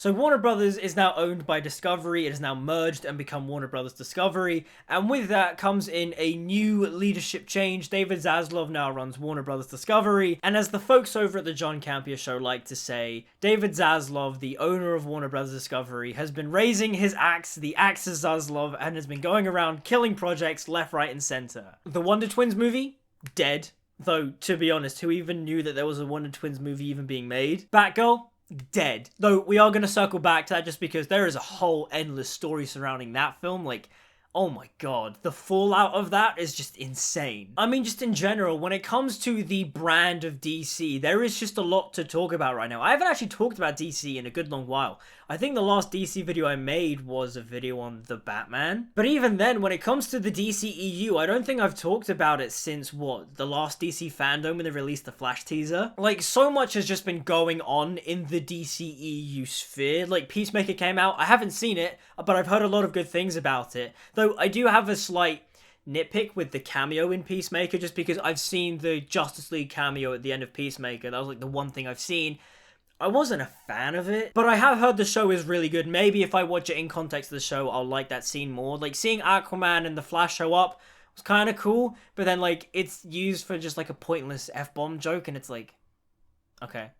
So Warner Brothers is now owned by Discovery. It has now merged and become Warner Brothers Discovery. And with that comes in a new leadership change. David Zaslav now runs Warner Brothers Discovery. And as the folks over at the John Campea show like to say, David Zaslav, the owner of Warner Brothers Discovery, has been raising his axe, the axe of Zaslav, and has been going around killing projects left, right, and center. The Wonder Twins movie? Dead. Though, to be honest, who even knew that there was a Wonder Twins movie even being made? Batgirl? Dead. Though we are going to circle back to that just because there is a whole endless story surrounding that film. Like, oh my god, the fallout of that is just insane. I mean, just in general, when it comes to the brand of DC, there is just a lot to talk about right now. I haven't actually talked about DC in a good long while. I think the last DC video I made was a video on the Batman. But even then, when it comes to the DCEU, I don't think I've talked about it since, what, the last DC fandom when they released the Flash teaser? Like, so much has just been going on in the DCEU sphere. Like, Peacemaker came out, I haven't seen it, but I've heard a lot of good things about it. Though I do have a slight nitpick with the cameo in Peacemaker, just because I've seen the Justice League cameo at the end of Peacemaker. That was like the one thing I've seen. I wasn't a fan of it, but I have heard the show is really good. Maybe if I watch it in context of the show, I'll like that scene more. Like, seeing Aquaman and the Flash show up was kind of cool, but then, like, it's used for just, like, a pointless F-bomb joke, and it's like, okay,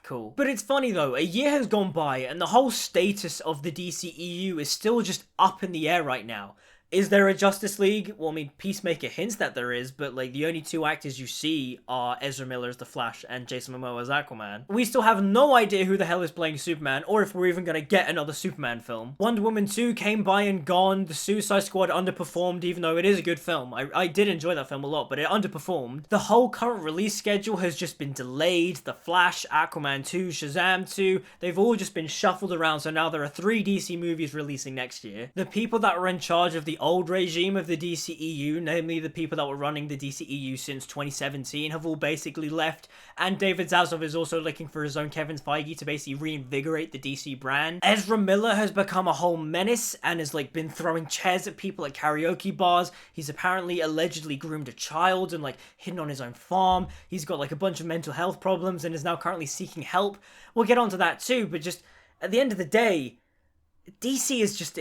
cool. But it's funny, though. A year has gone by, and the whole status of the DCEU is still just up in the air right now. Is there a Justice League? Well, I mean, Peacemaker hints that there is, but, like, the only two actors you see are Ezra Miller as the Flash and Jason Momoa as Aquaman. We still have no idea who the hell is playing Superman, or if we're even gonna get another Superman film. Wonder Woman 2 came by and gone. The Suicide Squad underperformed, even though it is a good film. I did enjoy that film a lot, but it underperformed. The whole current release schedule has just been delayed. The Flash, Aquaman 2, Shazam 2, they've all just been shuffled around, so now there are 3 DC movies releasing next year. The people that were in charge of the old regime of the DCEU, namely the people that were running the DCEU since 2017, have all basically left, and David Zaslav is also looking for his own Kevin Feige to basically reinvigorate the DC brand. Ezra Miller has become a whole menace and has, like, been throwing chairs at people at karaoke bars. He's apparently allegedly groomed a child and, like, hidden on his own farm. He's got, like, a bunch of mental health problems and is now currently seeking help. We'll get onto that too, but just at the end of the day, DC is just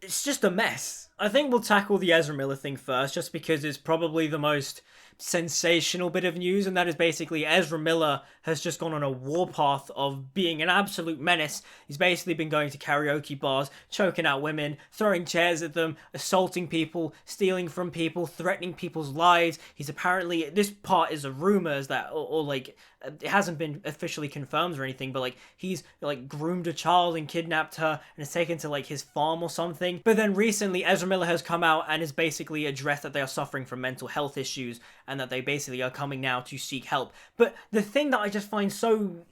it's just a mess. I think we'll tackle the Ezra Miller thing first, just because it's probably the most sensational bit of news, and that is basically Ezra Miller has just gone on a warpath of being an absolute menace. He's basically been going to karaoke bars, choking out women, throwing chairs at them, assaulting people, stealing from people, threatening people's lives. He's apparently, this part is a rumors that, or like, it hasn't been officially confirmed or anything, but, like, he's, like, groomed a child and kidnapped her and is taken to, like, his farm or something. But then recently, Ezra Miller has come out and has basically addressed that they are suffering from mental health issues and that they basically are coming now to seek help. But the thing that I just find so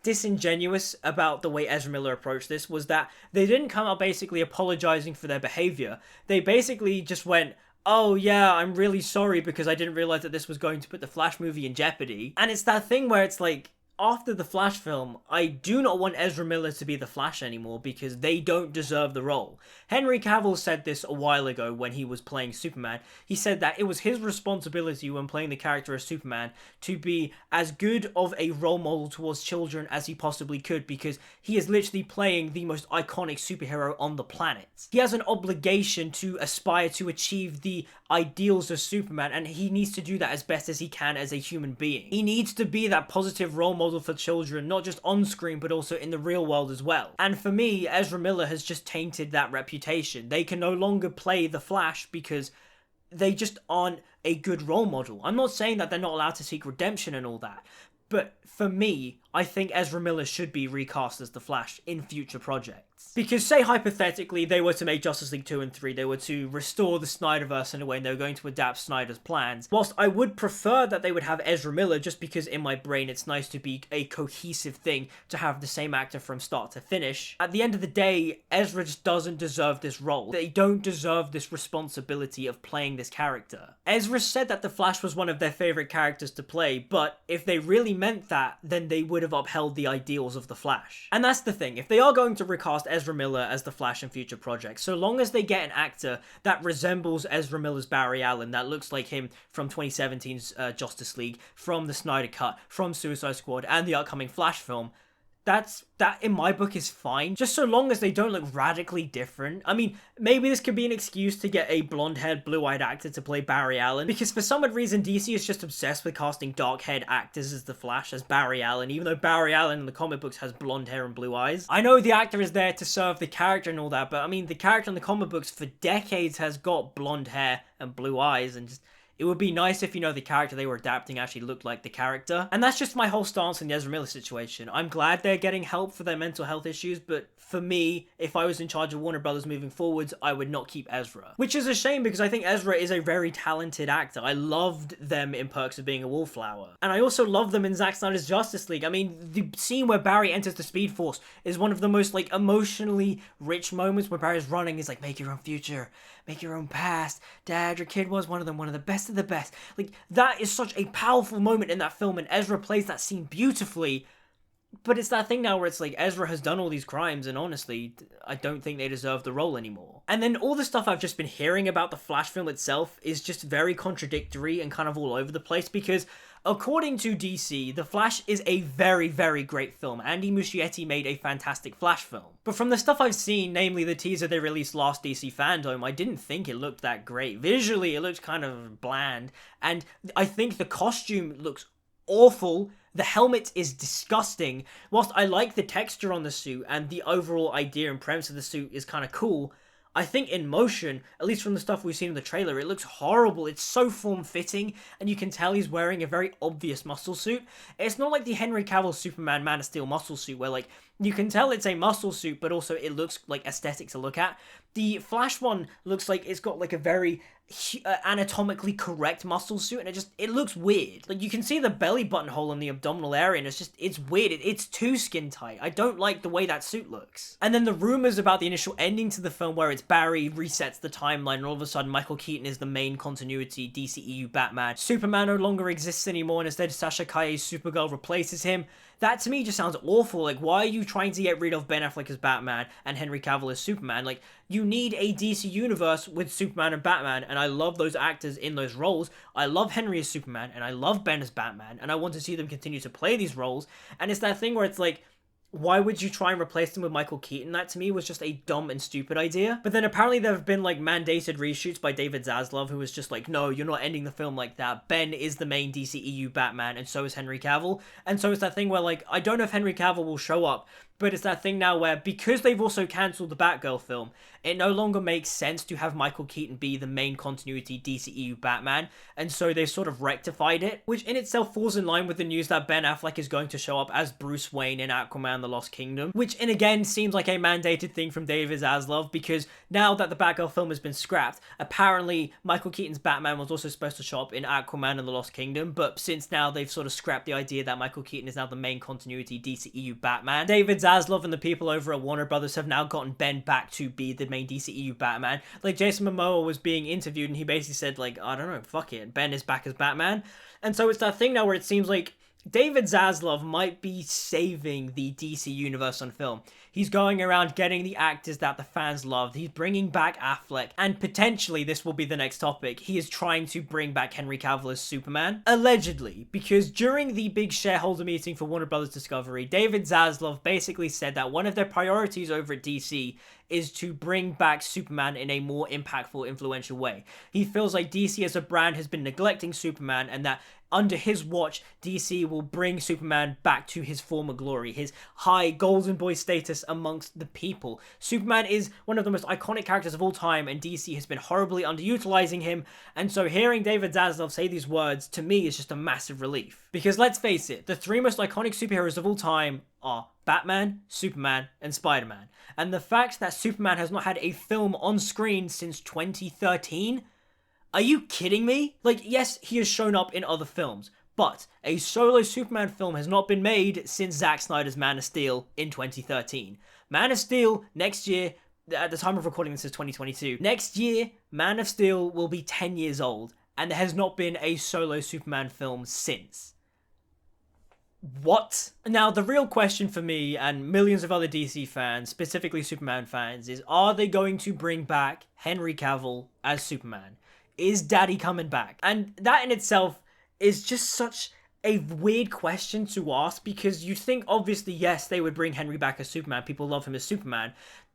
disingenuous about the way Ezra Miller approached this was that they didn't come out basically apologizing for their behavior. They basically just went, oh yeah, I'm really sorry because I didn't realize that this was going to put the Flash movie in jeopardy. And it's that thing where it's like, after the Flash film, I do not want Ezra Miller to be the Flash anymore because they don't deserve the role. Henry Cavill said this a while ago when he was playing Superman. He said that it was his responsibility when playing the character as Superman to be as good of a role model towards children as he possibly could, because he is literally playing the most iconic superhero on the planet. He has an obligation to aspire to achieve the ideals of Superman, and he needs to do that as best as he can as a human being. He needs to be that positive role model for children, not just on screen but also in the real world as well. And for me, Ezra Miller has just tainted that reputation. They can no longer play the Flash because they just aren't a good role model. I'm not saying that they're not allowed to seek redemption and all that, but for me, I think Ezra Miller should be recast as the Flash in future projects. Because say hypothetically they were to make Justice League 2 and 3, they were to restore the Snyderverse in a way and they were going to adapt Snyder's plans. Whilst I would prefer that they would have Ezra Miller, just because in my brain it's nice to be a cohesive thing to have the same actor from start to finish, at the end of the day, Ezra just doesn't deserve this role. They don't deserve this responsibility of playing this character. Ezra said that the Flash was one of their favourite characters to play, but if they really meant that, then they would have upheld the ideals of the Flash. And that's the thing, if they are going to recast Ezra Miller as the Flash in future projects, so long as they get an actor that resembles Ezra Miller's Barry Allen, that looks like him from 2017's Justice League, from the Snyder Cut, from Suicide Squad, and the upcoming Flash film, that in my book is fine, just so long as they don't look radically different. I mean, maybe this could be an excuse to get a blonde-haired, blue-eyed actor to play Barry Allen, because for some odd reason DC is just obsessed with casting dark-haired actors as the Flash, as Barry Allen, even though Barry Allen in the comic books has blonde hair and blue eyes. I know the actor is there to serve the character and all that, but I mean, the character in the comic books for decades has got blonde hair and blue eyes, and just, it would be nice if, the character they were adapting actually looked like the character. And that's just my whole stance on the Ezra Miller situation. I'm glad they're getting help for their mental health issues, but for me, if I was in charge of Warner Brothers moving forwards, I would not keep Ezra. Which is a shame, because I think Ezra is a very talented actor. I loved them in Perks of Being a Wallflower. And I also love them in Zack Snyder's Justice League. I mean, the scene where Barry enters the Speed Force is one of the most, emotionally rich moments, where Barry's running. He's like, make your own future, make your own past. Dad, your kid was one of them, one of the best of the best. That is such a powerful moment in that film, and Ezra plays that scene beautifully. But it's that thing now where it's like, Ezra has done all these crimes, and honestly, I don't think they deserve the role anymore. And then all the stuff I've just been hearing about the Flash film itself is just very contradictory and kind of all over the place, because according to DC, The Flash is a very, very great film. Andy Muschietti made a fantastic Flash film. But from the stuff I've seen, namely the teaser they released last DC Fandom, I didn't think it looked that great. Visually, it looked kind of bland, and I think the costume looks awful. The helmet is disgusting. Whilst I like the texture on the suit and the overall idea and premise of the suit is kind of cool, I think in motion, at least from the stuff we've seen in the trailer, it looks horrible. It's so form-fitting, and you can tell he's wearing a very obvious muscle suit. It's not like the Henry Cavill Superman Man of Steel muscle suit, where, you can tell it's a muscle suit, but also it looks, aesthetic to look at. The Flash one looks like it's got, a very anatomically correct muscle suit, and it looks weird. You can see the belly button hole in the abdominal area, and it's weird. It's too skin tight. I don't like the way that suit looks. And then the rumors about the initial ending to the film, where it's Barry resets the timeline, and all of a sudden Michael Keaton is the main continuity DCEU Batman. Superman no longer exists anymore, and instead Sasha Calle's Supergirl replaces him. That to me just sounds awful. Why are you trying to get rid of Ben Affleck as Batman and Henry Cavill as Superman? You need a DC universe with Superman and Batman, and I love those actors in those roles. I love Henry as Superman, and I love Ben as Batman, and I want to see them continue to play these roles. And it's that thing where it's why would you try and replace him with Michael Keaton? That to me was just a dumb and stupid idea. But then apparently there have been mandated reshoots by David Zaslav, who was just no, you're not ending the film like that. Ben is the main DCEU Batman, and so is Henry Cavill. And so it's that thing where I don't know if Henry Cavill will show up, but it's that thing now where, because they've also cancelled the Batgirl film, it no longer makes sense to have Michael Keaton be the main continuity DCEU Batman, and so they've sort of rectified it, which in itself falls in line with the news that Ben Affleck is going to show up as Bruce Wayne in Aquaman The Lost Kingdom, which in again seems like a mandated thing from David Zaslav, because now that the Batgirl film has been scrapped, apparently Michael Keaton's Batman was also supposed to show up in Aquaman and The Lost Kingdom, but since now they've sort of scrapped the idea that Michael Keaton is now the main continuity DCEU Batman, David Zaslav and the people over at Warner Brothers have now gotten Ben back to be the main DCEU Batman. Jason Momoa was being interviewed, and he basically said, I don't know, fuck it, Ben is back as Batman. And so it's that thing now where it seems like David Zaslav might be saving the DC universe on film. He's going around getting the actors that the fans loved. He's bringing back Affleck, and potentially, this will be the next topic, he is trying to bring back Henry Cavill as Superman. Allegedly, because during the big shareholder meeting for Warner Brothers Discovery, David Zaslav basically said that one of their priorities over at DC is to bring back Superman in a more impactful, influential way. He feels like DC as a brand has been neglecting Superman, and that under his watch, DC will bring Superman back to his former glory, his high golden boy status amongst the people. Superman is one of the most iconic characters of all time, and DC has been horribly underutilizing him, and so hearing David Zaslav say these words, to me, is just a massive relief. Because let's face it, the three most iconic superheroes of all time are Batman, Superman, and Spider-Man. And the fact that Superman has not had a film on screen since 2013? Are you kidding me? Yes, he has shown up in other films, but a solo Superman film has not been made since Zack Snyder's Man of Steel in 2013. Man of Steel, next year, at the time of recording this is 2022, next year, Man of Steel will be 10 years old, and there has not been a solo Superman film since. What? Now, the real question for me and millions of other DC fans, specifically Superman fans, is are they going to bring back Henry Cavill as Superman? Is Daddy coming back? And that in itself is just such a weird question to ask, because you'd think, obviously, yes, they would bring Henry back as Superman. People love him as Superman.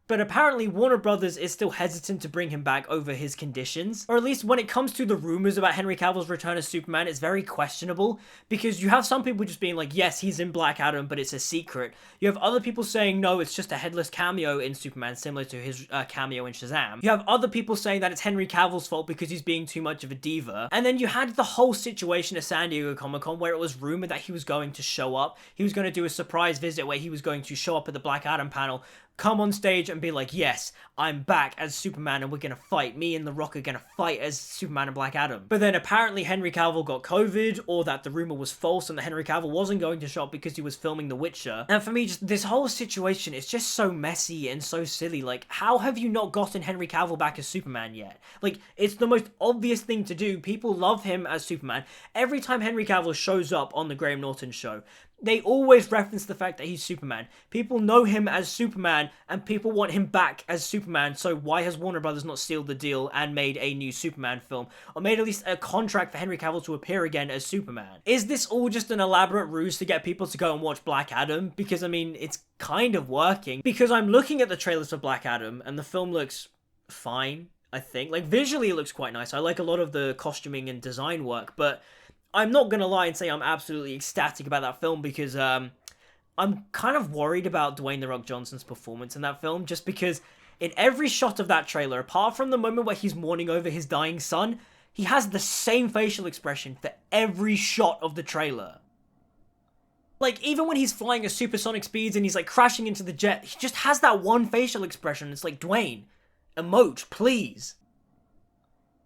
But apparently Warner Brothers is still hesitant to bring him back over his conditions. Or at least when it comes to the rumors about Henry Cavill's return as Superman, it's very questionable. Because you have some people just being like, yes, he's in Black Adam, but it's a secret. You have other people saying, no, it's just a headless cameo in Superman, similar to his cameo in Shazam. You have other people saying that it's Henry Cavill's fault because he's being too much of a diva. And then you had the whole situation at San Diego Comic-Con where it was rumored that he was going to show up. He was going to do a surprise visit where he was going to show up at the Black Adam panel, come on stage and be like, yes, I'm back as Superman and we're gonna fight. Me and The Rock are gonna fight as Superman and Black Adam. But then apparently Henry Cavill got COVID, or that the rumor was false and that Henry Cavill wasn't going to show up because he was filming The Witcher. And for me, just this whole situation is just so messy and so silly. Like, how have you not gotten Henry Cavill back as Superman yet? Like, it's the most obvious thing to do. People love him as Superman. Every time Henry Cavill shows up on the Graham Norton show, they always reference the fact that he's Superman. People know him as Superman, and people want him back as Superman, so why has Warner Brothers not sealed the deal and made a new Superman film, or made at least a contract for Henry Cavill to appear again as Superman? Is this all just an elaborate ruse to get people to go and watch Black Adam? Because, I mean, it's kind of working. Because I'm looking at the trailers for Black Adam, and the film looks fine, I think. Like, visually it looks quite nice. I like a lot of the costuming and design work, but I'm not gonna lie and say I'm absolutely ecstatic about that film, because I'm kind of worried about Dwayne "The Rock" Johnson's performance in that film, just because in every shot of that trailer, apart from the moment where he's mourning over his dying son, he has the same facial expression for every shot of the trailer. Like, even when he's flying at supersonic speeds and he's like crashing into the jet, he just has that one facial expression. It's like, Dwayne, emote, please.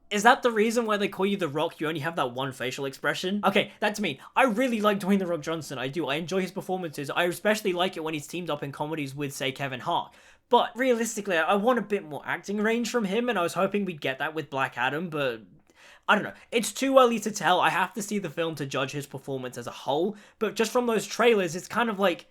Is that the reason why they call you The Rock? You only have that one facial expression? Okay, that's me. I really like Dwayne The Rock Johnson. I do. I enjoy his performances. I especially like it when he's teamed up in comedies with, say, Kevin Hart. But realistically, I want a bit more acting range from him, and I was hoping we'd get that with Black Adam, but I don't know. It's too early to tell. I have to see the film to judge his performance as a whole, but just from those trailers, it's kind of like,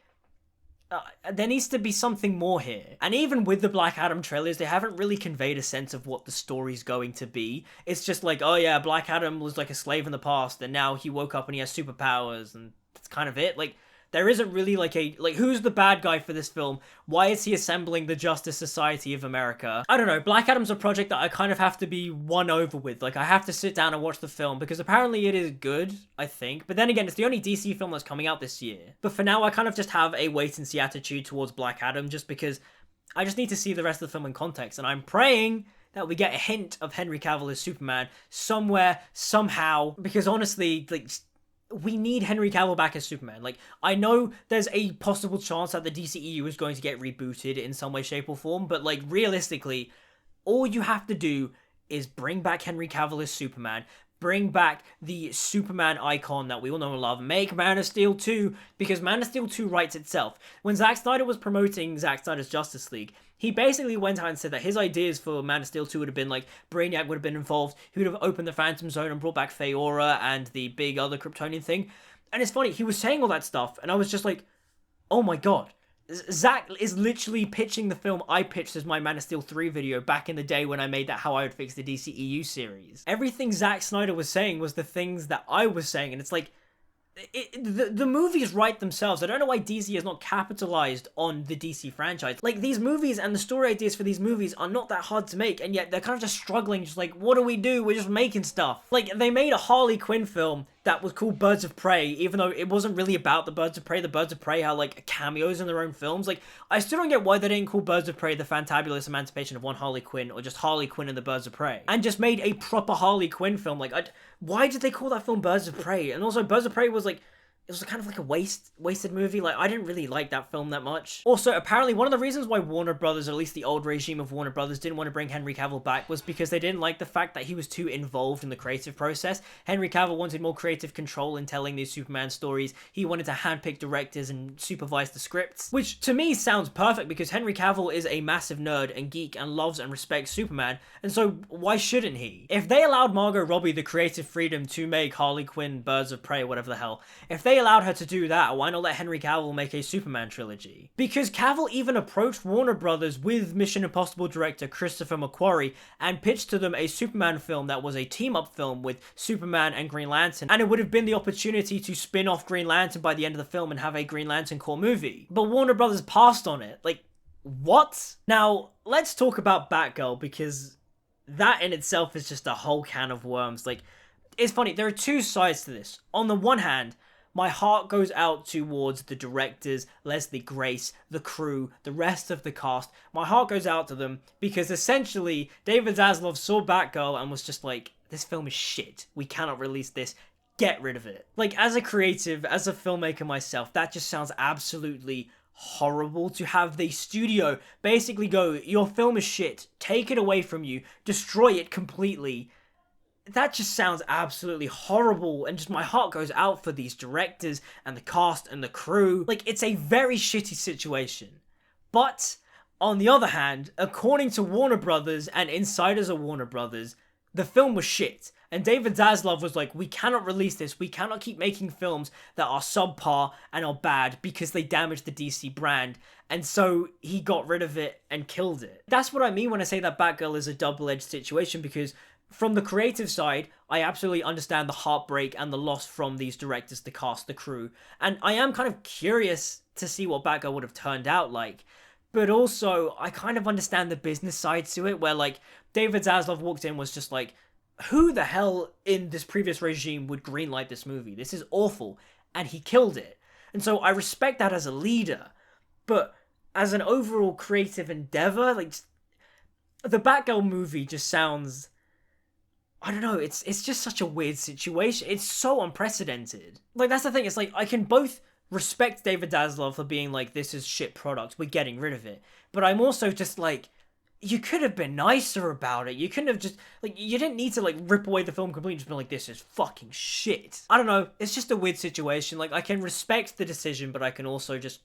there needs to be something more here. And even with the Black Adam trailers, they haven't really conveyed a sense of what the story's going to be. It's just like, oh yeah, Black Adam was like a slave in the past, and now he woke up and he has superpowers, and that's kind of it. Like, there isn't really like who's the bad guy for this film? Why is he assembling the Justice Society of America? I don't know. Black Adam's a project that I kind of have to be won over with. Like, I have to sit down and watch the film, because apparently it is good, I think. But then again, it's the only DC film that's coming out this year. But for now, I kind of just have a wait-and-see attitude towards Black Adam, just because I just need to see the rest of the film in context. And I'm praying that we get a hint of Henry Cavill as Superman somewhere, somehow, because honestly, like, we need Henry Cavill back as Superman. Like, I know there's a possible chance that the DCEU is going to get rebooted in some way, shape, or form, but, like, realistically, all you have to do is bring back Henry Cavill as Superman, bring back the Superman icon that we all know and love, make Man of Steel 2, because Man of Steel 2 writes itself. When Zack Snyder was promoting Zack Snyder's Justice League, he basically went out and said that his ideas for Man of Steel 2 would have been like, Brainiac would have been involved, he would have opened the Phantom Zone and brought back Feora and the big other Kryptonian thing. And it's funny, he was saying all that stuff, and I was just like, oh my god. Zack is literally pitching the film I pitched as my Man of Steel 3 video back in the day when I made that How I Would Fix the DCEU series. Everything Zack Snyder was saying was the things that I was saying, and it's like, the movies write themselves. I don't know why DC has not capitalized on the DC franchise. Like, these movies and the story ideas for these movies are not that hard to make, and yet they're kind of just struggling, just like, what do we do? We're just making stuff. Like, they made a Harley Quinn film that was called Birds of Prey, even though it wasn't really about the Birds of Prey. The Birds of Prey had, like, cameos in their own films. Like, I still don't get why they didn't call Birds of Prey The Fantabulous Emancipation of One Harley Quinn, or just Harley Quinn and the Birds of Prey, and just made a proper Harley Quinn film. Like, why did they call that film Birds of Prey? And also, Birds of Prey was, like, it was kind of like a wasted movie. Like, I didn't really like that film that much. Also, apparently, one of the reasons why Warner Brothers, or at least the old regime of Warner Brothers, didn't want to bring Henry Cavill back was because they didn't like the fact that he was too involved in the creative process. Henry Cavill wanted more creative control in telling these Superman stories. He wanted to handpick directors and supervise the scripts, which to me sounds perfect, because Henry Cavill is a massive nerd and geek and loves and respects Superman, and so why shouldn't he? If they allowed Margot Robbie the creative freedom to make Harley Quinn, Birds of Prey, whatever the hell, if they they allowed her to do that, why not let Henry Cavill make a Superman trilogy? Because Cavill even approached Warner Brothers with Mission Impossible director Christopher McQuarrie and pitched to them a Superman film that was a team-up film with Superman and Green Lantern, and it would have been the opportunity to spin off Green Lantern by the end of the film and have a Green Lantern core movie. But Warner Brothers passed on it. Like, what? Now, let's talk about Batgirl, because that in itself is just a whole can of worms. Like, it's funny, there are two sides to this. On the one hand, my heart goes out towards the directors, Leslie Grace, the crew, the rest of the cast. My heart goes out to them because essentially David Zaslav saw Batgirl and was just like, this film is shit. We cannot release this. Get rid of it. Like, as a creative, as a filmmaker myself, that just sounds absolutely horrible to have the studio basically go, your film is shit, take it away from you, destroy it completely. That just sounds absolutely horrible, and just my heart goes out for these directors and the cast and the crew. Like, it's a very shitty situation. But, on the other hand, according to Warner Brothers and insiders of Warner Brothers, the film was shit. And David Zaslav was like, we cannot release this, we cannot keep making films that are subpar and are bad because they damage the DC brand. And so he got rid of it and killed it. That's what I mean when I say that Batgirl is a double-edged situation, because from the creative side, I absolutely understand the heartbreak and the loss from these directors, the cast, the crew. And I am kind of curious to see what Batgirl would have turned out like. But also, I kind of understand the business side to it, where like, David Zaslav walked in was just like, who the hell in this previous regime would greenlight this movie? This is awful. And he killed it. And so I respect that as a leader. But as an overall creative endeavor, like, the Batgirl movie just sounds, I don't know, it's just such a weird situation. It's so unprecedented. Like, that's the thing, it's like, I can both respect David Zaslav for being like, this is shit product, we're getting rid of it. But I'm also just like, you could have been nicer about it. You couldn't have just, like, you didn't need to, like, rip away the film completely, just be like, this is fucking shit. I don't know, it's just a weird situation. Like, I can respect the decision, but I can also just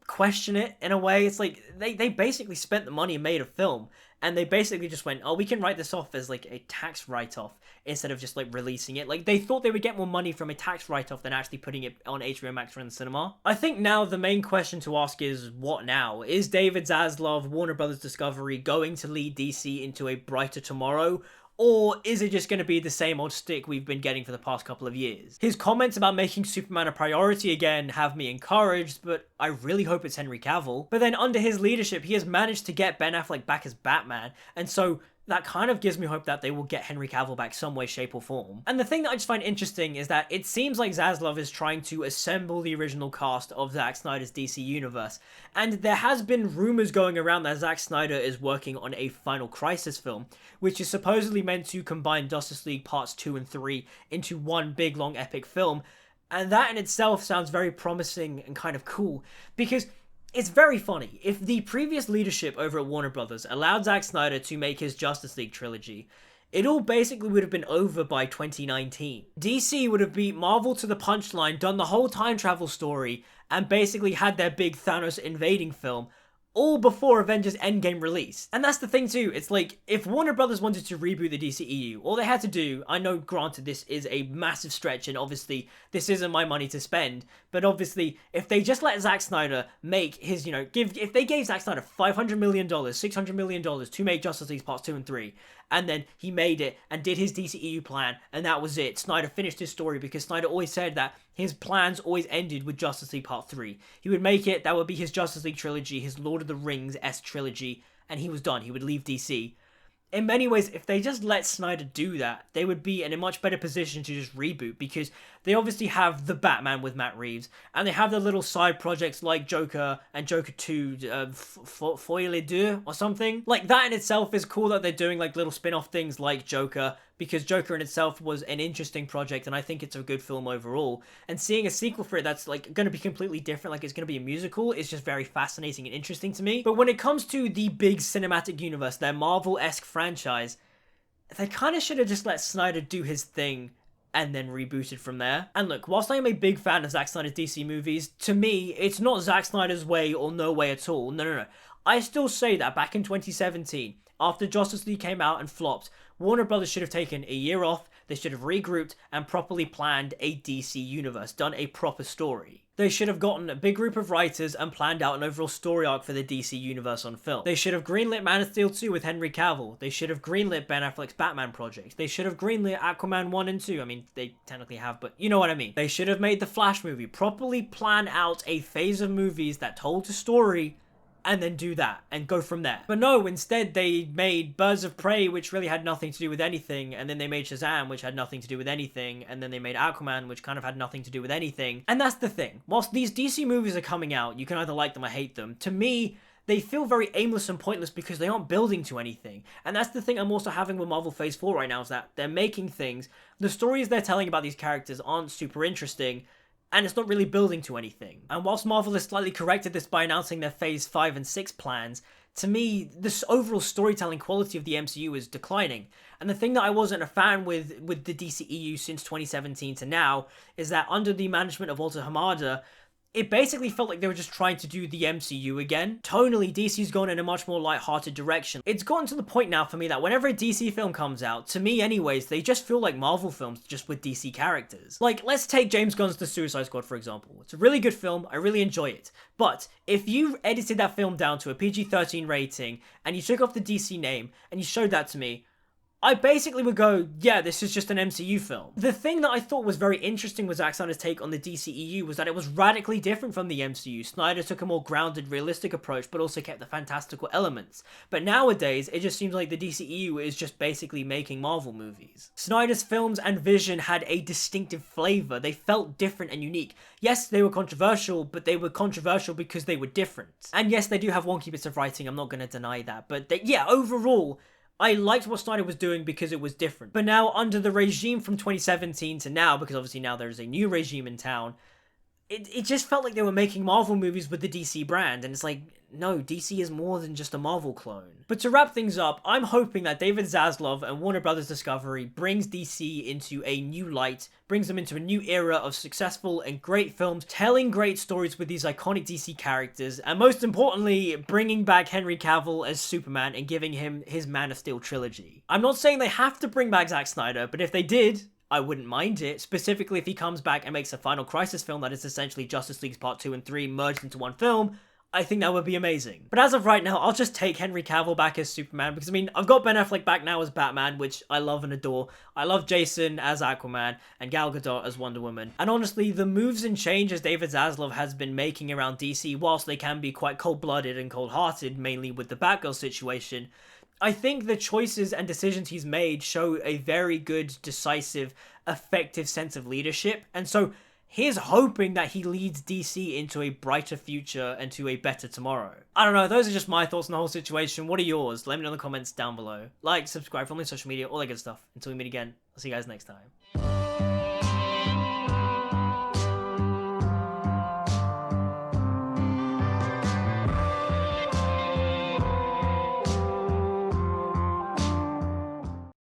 question it in a way. It's like, they basically spent the money and made a film, and they basically just went, oh, we can write this off as, like, a tax write-off instead of just, like, releasing it. Like, they thought they would get more money from a tax write-off than actually putting it on HBO Max or in the cinema. I think now the main question to ask is, what now? Is David Zaslav, Warner Brothers Discovery, going to lead DC into a brighter tomorrow? Or is it just going to be the same old stick we've been getting for the past couple of years? His comments about making Superman a priority again have me encouraged, but I really hope it's Henry Cavill. But then under his leadership, he has managed to get Ben Affleck back as Batman, and so that kind of gives me hope that they will get Henry Cavill back some way, shape, or form. And the thing that I just find interesting is that it seems like Zaslav is trying to assemble the original cast of Zack Snyder's DC universe. And there has been rumors going around that Zack Snyder is working on a Final Crisis film, which is supposedly meant to combine Justice League Parts 2 and 3 into one big, long, epic film. And that in itself sounds very promising and kind of cool, because it's very funny. If the previous leadership over at Warner Brothers allowed Zack Snyder to make his Justice League trilogy, it all basically would have been over by 2019. DC would have beat Marvel to the punchline, done the whole time travel story, and basically had their big Thanos invading film, all before Avengers Endgame release. And that's the thing too, it's like, if Warner Brothers wanted to reboot the DCEU, all they had to do, I know granted this is a massive stretch and obviously this isn't my money to spend, but obviously if they just let Zack Snyder make his, if they gave Zack Snyder $500 million, $600 million to make Justice League Parts 2 and 3, and then he made it and did his DCEU plan, and that was it. Snyder finished his story, because Snyder always said that his plans always ended with Justice League Part 3. He would make it, that would be his Justice League trilogy, his Lord of the Rings-esque trilogy, and he was done. He would leave DC. In many ways, if they just let Snyder do that, they would be in a much better position to just reboot, because they obviously have the Batman with Matt Reeves, and they have their little side projects like Joker and Joker 2, Folie 2 or something. Like, that in itself is cool that they're doing like little spin-off things like Joker, because Joker in itself was an interesting project, and I think it's a good film overall. And seeing a sequel for it that's like going to be completely different, like it's going to be a musical, is just very fascinating and interesting to me. But when it comes to the big cinematic universe, their Marvel-esque franchise, they kind of should have just let Snyder do his thing and then rebooted from there. And look, whilst I am a big fan of Zack Snyder's DC movies, to me, it's not Zack Snyder's way or no way at all. No. I still say that back in 2017, after Justice League came out and flopped, Warner Brothers should have taken a year off, They should have regrouped and properly planned a DC universe, done a proper story. They should have gotten a big group of writers and planned out an overall story arc for the DC universe on film. They should have greenlit Man of Steel 2 with Henry Cavill. They should have greenlit Ben Affleck's Batman project. They should have greenlit Aquaman 1 and 2. I mean, they technically have, but you know what I mean. They should have made the Flash movie. Properly plan out a phase of movies that told a story and then do that and go from there. But no, instead they made Birds of Prey, which really had nothing to do with anything, and then they made Shazam, which had nothing to do with anything, and then they made Aquaman, which kind of had nothing to do with anything. And that's the thing. Whilst these DC movies are coming out, you can either like them or hate them. To me, they feel very aimless and pointless because they aren't building to anything. And that's the thing I'm also having with Marvel Phase 4 right now, is that they're making things, the stories they're telling about these characters aren't super interesting, and it's not really building to anything. And whilst Marvel has slightly corrected this by announcing their Phase 5 and 6 plans, to me, this overall storytelling quality of the MCU is declining. And the thing that I wasn't a fan with the DCEU since 2017 to now is that under the management of Walter Hamada, it basically felt like they were just trying to do the MCU again. Tonally, DC's gone in a much more light-hearted direction. It's gotten to the point now for me that whenever a DC film comes out, to me anyways, they just feel like Marvel films just with DC characters. Like, let's take James Gunn's The Suicide Squad for example. It's a really good film, I really enjoy it. But if you edited that film down to a PG-13 rating, and you took off the DC name, and you showed that to me, I basically would go, yeah, this is just an MCU film. The thing that I thought was very interesting with Zack Snyder's take on the DCEU was that it was radically different from the MCU. Snyder took a more grounded, realistic approach, but also kept the fantastical elements. But nowadays, it just seems like the DCEU is just basically making Marvel movies. Snyder's films and vision had a distinctive flavor. They felt different and unique. Yes, they were controversial, but they were controversial because they were different. And yes, they do have wonky bits of writing, I'm not going to deny that. But yeah, overall, I liked what Snyder was doing because it was different. But now, under the regime from 2017 to now, because obviously now there's a new regime in town, it just felt like they were making Marvel movies with the DC brand, and it's like, no, DC is more than just a Marvel clone. But to wrap things up, I'm hoping that David Zaslav and Warner Brothers Discovery brings DC into a new light, brings them into a new era of successful and great films, telling great stories with these iconic DC characters, and most importantly, bringing back Henry Cavill as Superman and giving him his Man of Steel trilogy. I'm not saying they have to bring back Zack Snyder, but if they did, I wouldn't mind it, specifically if he comes back and makes a Final Crisis film that is essentially Justice League's Part 2 and 3 merged into one film. I think that would be amazing. But as of right now, I'll just take Henry Cavill back as Superman, because I mean, I've got Ben Affleck back now as Batman, which I love and adore. I love Jason as Aquaman, and Gal Gadot as Wonder Woman. And honestly, the moves and changes David Zaslav has been making around DC, whilst they can be quite cold-blooded and cold-hearted, mainly with the Batgirl situation, I think the choices and decisions he's made show a very good, decisive, effective sense of leadership. And so here's hoping that he leads DC into a brighter future and to a better tomorrow. I don't know, those are just my thoughts on the whole situation. What are yours? Let me know in the comments down below. Like, subscribe, follow me on social media, all that good stuff. Until we meet again, I'll see you guys next time.